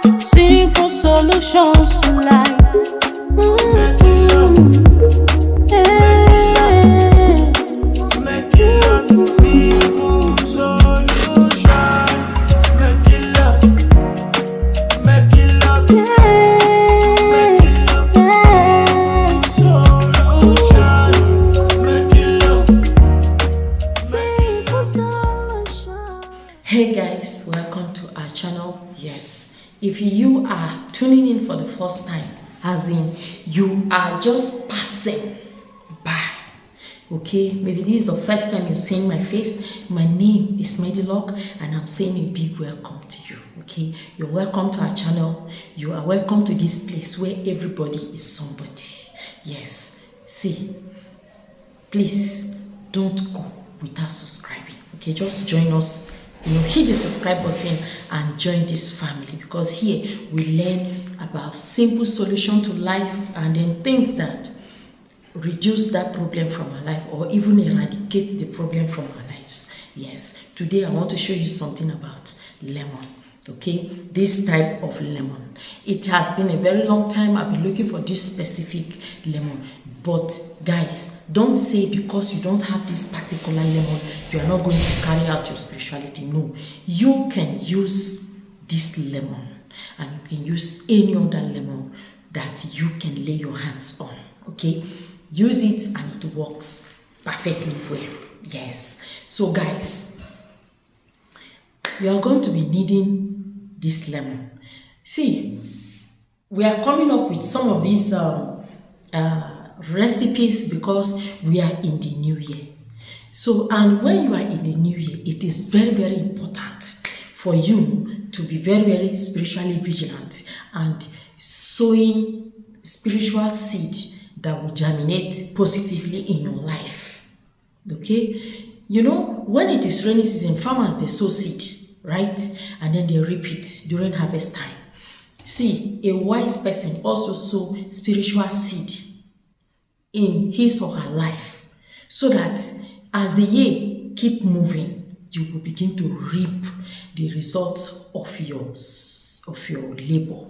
Simple solutions to life. Make it love, simple solution. Make it love, make it love, make it love, simple solution. Make it love, Simple solution. Hey guys, welcome to our channel. Yes, if you are tuning in for the first time, as in you are just passing by, okay, maybe this is the first time you're seeing my face. My name is Medilock and I'm saying a big welcome to you. Okay, you're welcome to our channel. You are welcome to this place where everybody is somebody. Yes, see, please don't go without subscribing. Okay, just join us, hit the subscribe button and join this family, because here we learn about simple solution to life and then things that reduce that problem from our life or even eradicate the problem from our lives. Yes, today I want to show you something about lemon. Okay, this type of lemon, it has been a very long time I've been looking for this specific lemon. But guys, don't say because you don't have this particular lemon you are not going to carry out your spirituality. No, you can use this lemon and you can use any other lemon that you can lay your hands on. Okay, use it and it works perfectly well. Yes, so guys, you are going to be needing this lemon. See, we are coming up with some of these recipes because we are in the new year. So, and when you are in the new year, it is very, very important for you to be very, very spiritually vigilant and sowing spiritual seed that will germinate positively in your life. Okay, when it is rainy season, farmers, they sow seed, right? And then they reap it during harvest time. See, a wise person also sow spiritual seed in his or her life, so that as the year keep moving, you will begin to reap the results of your labor.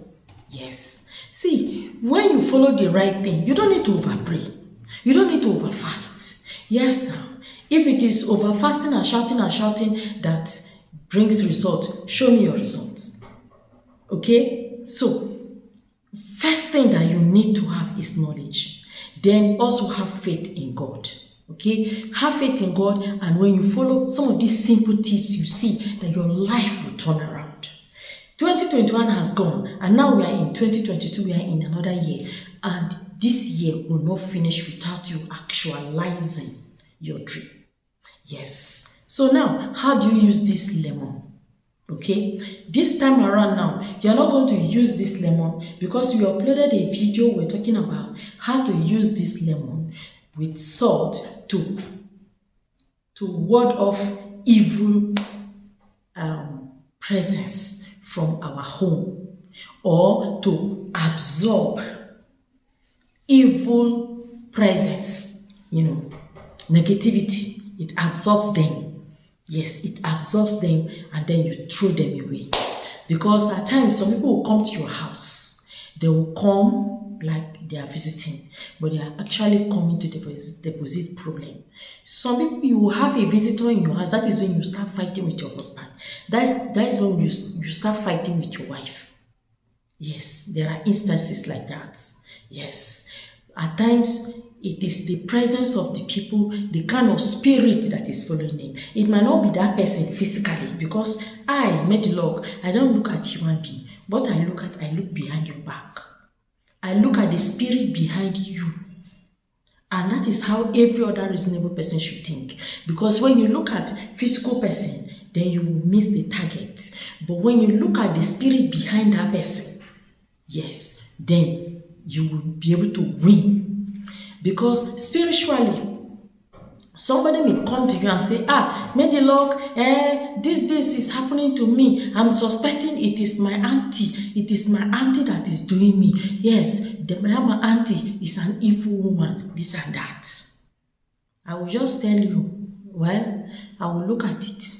Yes. See, when you follow the right thing, you don't need to over pray. You don't need to over fast. Yes, now, if it is over fasting and shouting that brings result, show me your results. Okay? So, first thing that you need to have is knowledge. Then also have faith in God. Okay? Have faith in God, and when you follow some of these simple tips, you see that your life will turn around. 2021 has gone, and now we are in 2022, we are in another year. And this year will not finish without you actualizing your dream. Yes. So now, how do you use this lemon? Okay, this time around now, you're not going to use this lemon because we uploaded a video we're talking about how to use this lemon with salt to ward off evil presence from our home, or to absorb evil presence, negativity. It absorbs them. Yes, it absorbs them and then you throw them away. Because at times, some people will come to your house. They will come like they are visiting, but they are actually coming to deposit problem. Some people, you will have a visitor in your house. That is when you start fighting with your husband. That's when you start fighting with your wife. Yes, there are instances like that. Yes. At times, it is the presence of the people, the kind of spirit that is following them. It might not be that person physically, because I, Medilock, I don't look at human being. What I look behind your back. I look at the spirit behind you. And that is how every other reasonable person should think. Because when you look at physical person, then you will miss the target. But when you look at the spirit behind that person, yes, then you will be able to win. Because spiritually, somebody may come to you and say, Medilock, this is happening to me. I'm suspecting it is my auntie. It is my auntie that is doing me. Yes, my auntie is an evil woman, this and that. I will just tell you, I will look at it.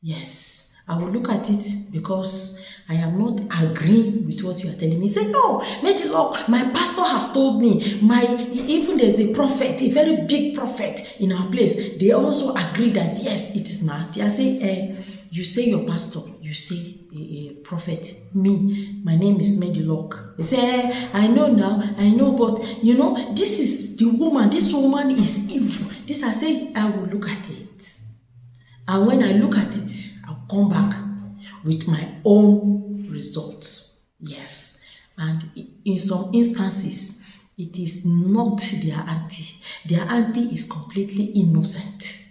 Yes, I will look at it because I am not agreeing with what you are telling me. Say, no, Medilock, my pastor has told me, even there's a prophet, a very big prophet in our place. They also agree that, yes, it is my auntie. I say, you say your pastor, you say a prophet. Me, my name is Medilock. They say, I know now, I know, but this is the woman. This woman is evil. This, I say, I will look at it. And when I look at it, I'll come back with my own results. Yes. And in some instances, it is not their auntie. Their auntie is completely innocent.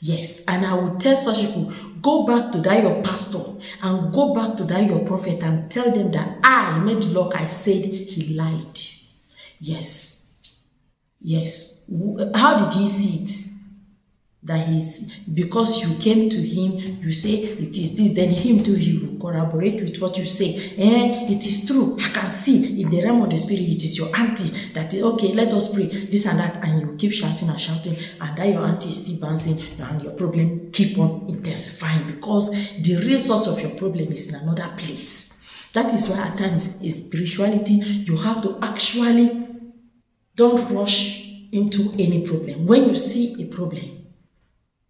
Yes. And I will tell such people, go back to that your pastor and go back to that your prophet and tell them that I, Medilock, I said he lied. Yes. Yes. How did he see it? That because you came to him, you say it is this, then him too, he will corroborate with what you say. It is true. I can see in the realm of the spirit, it is your auntie that, okay, let us pray, this and that, and you keep shouting and shouting, and that your auntie is still bouncing, and your problem keep on intensifying because the real source of your problem is in another place. That is why at times in spirituality, you have to actually don't rush into any problem. When you see a problem,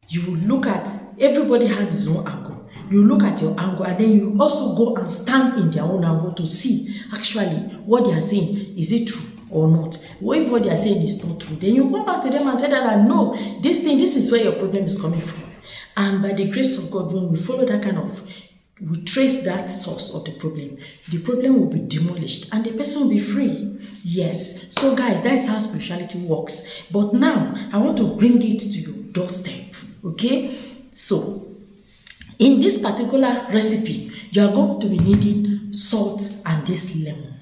you look at, everybody has his own angle. You look at your angle and then you also go and stand in their own angle to see actually what they are saying. Is it true or not? If what they are saying is not true, then you come back to them and tell them that no, this is where your problem is coming from. And by the grace of God, when we follow that we trace that source of the problem will be demolished and the person will be free. Yes. So guys, that is how spirituality works. But now, I want to bring it to your doorstep. Okay, so in this particular recipe, you are going to be needing salt and this lemon.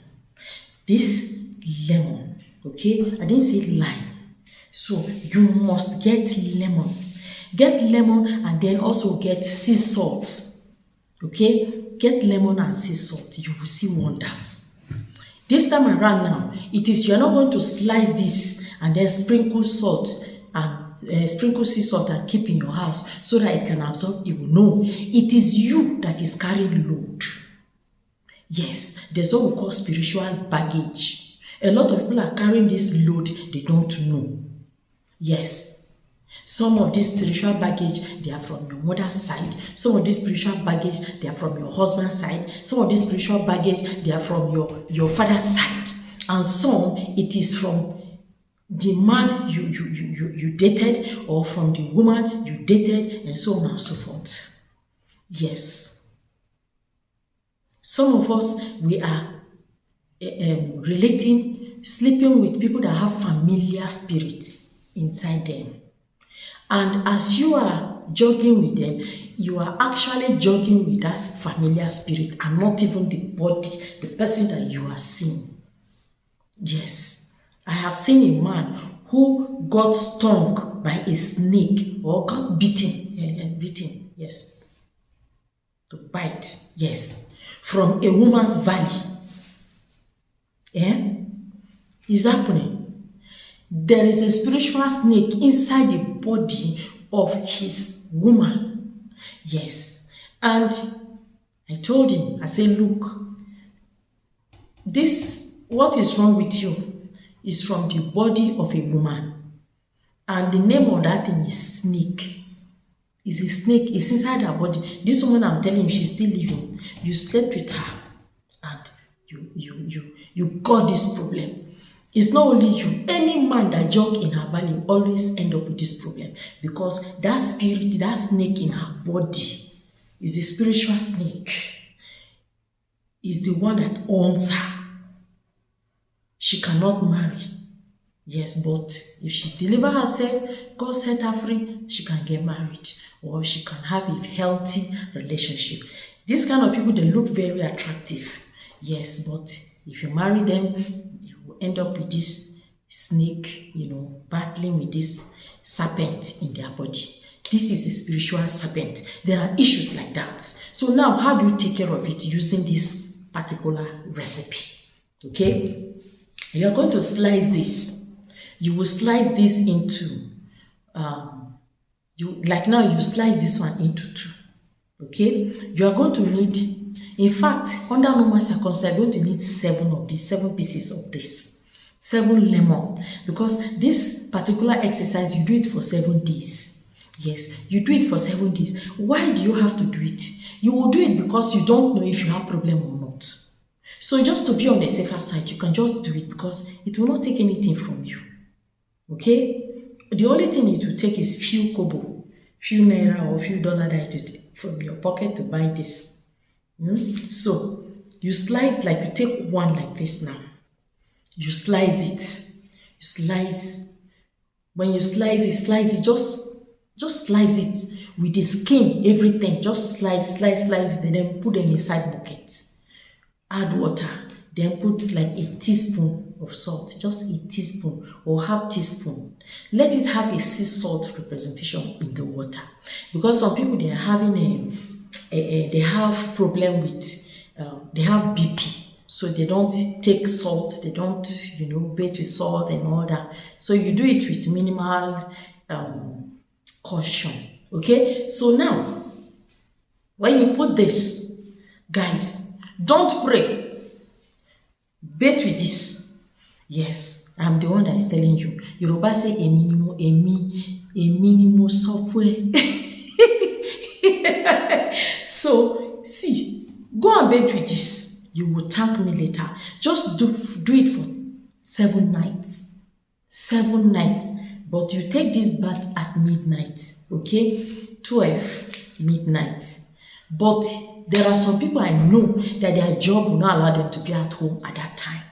Okay, I didn't say lime. So you must get lemon. Get lemon and then also get sea salt. Okay, get lemon and sea salt. You will see wonders. This time around now, you are not going to slice this and then sprinkle salt and sprinkle sea salt and keep in your house so that it can absorb evil. No, it is you that is carrying load. Yes, there's what we call spiritual baggage. A lot of people are carrying this load they don't know. Yes, some of this spiritual baggage, they are from your mother's side. Some of this spiritual baggage, they are from your husband's side. Some of this spiritual baggage, they are from your father's side. And some, it is from the man you dated or from the woman you dated and so on and so forth. Yes. Some of us, we are sleeping with people that have familiar spirit inside them. And as you are jogging with them, you are actually jogging with that familiar spirit and not even the person that you are seeing. Yes. I have seen a man who got stung by a snake or got beaten. Yes. To bite. Yes. From a woman's valley. Yeah? It's happening. There is a spiritual snake inside the body of his woman. Yes. And I told him, I said, look, what is wrong with you is from the body of a woman. And the name of that thing is snake. It's a snake. It's inside her body. This woman, I'm telling you, she's still living. You slept with her and you got this problem. It's not only you. Any man that jog in her valley always end up with this problem because that spirit, that snake in her body is a spiritual snake. Is the one that owns her. She cannot marry. Yes, but if she delivers herself, God set her free, she can get married or she can have a healthy relationship. These kind of people, they look very attractive. Yes, but if you marry them, you will end up with this snake, battling with this serpent in their body. This is a spiritual serpent. There are issues like that. So now, how do you take care of it using this particular recipe? Okay? You are going to slice this. You will slice this into, you slice this one into two. Okay? You are going to need, In fact, under normal circumstances, you're going to need 7 pieces of this, 7 lemon, because this particular exercise, you do it for 7 days. Yes, you do it for 7 days. Why do you have to do it? You will do it because you don't know if you have problem or not. So just to be on the safer side, you can just do it because it will not take anything from you. Okay? The only thing it will take is few kobo, few naira or few dollar that it will take from your pocket to buy this. So you slice, like you take one like this now. You slice it. You slice. When you slice it, just slice it with the skin, everything. Just slice it, and then put them inside buckets. Add water, then put like a teaspoon of salt, just a teaspoon or half teaspoon. Let it have a sea salt representation in the water, because some people, they are having they have problem with they have BP, so they don't take salt, they don't bathe with salt and all that. So you do it with minimal caution. Okay, so now when you put this, guys, don't pray, bathe with this. Yes, I'm the one that is telling you. Yoruba say a minimum software. So see, go and bathe with this. You will thank me later. Just do it for 7 nights. 7 nights. But you take this bath at midnight. Okay? 12 midnight. But there are some people I know that their job will not allow them to be at home at that time.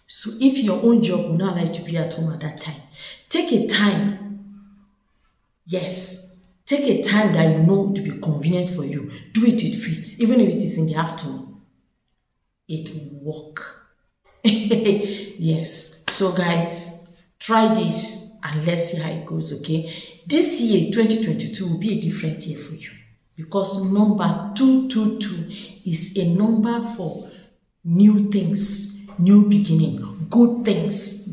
So if your own job will not allow you to be at home at that time, take a time. Yes. Take a time that you know to be convenient for you. Do it with faith, even if it is in the afternoon. It will work. Yes. So guys, try this and let's see how it goes, okay? This year, 2022, will be a different year for you, because number 222 is a number for new things, new beginning, good things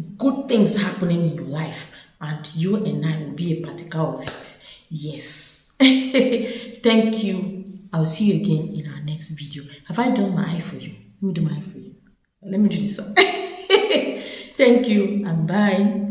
happening in your life, and you and I will be a partaker of it. Yes. Thank you. I'll see you again in our next video. Have I done my eye for you? Let me do my eye for you. Let me do this one. Thank you and bye.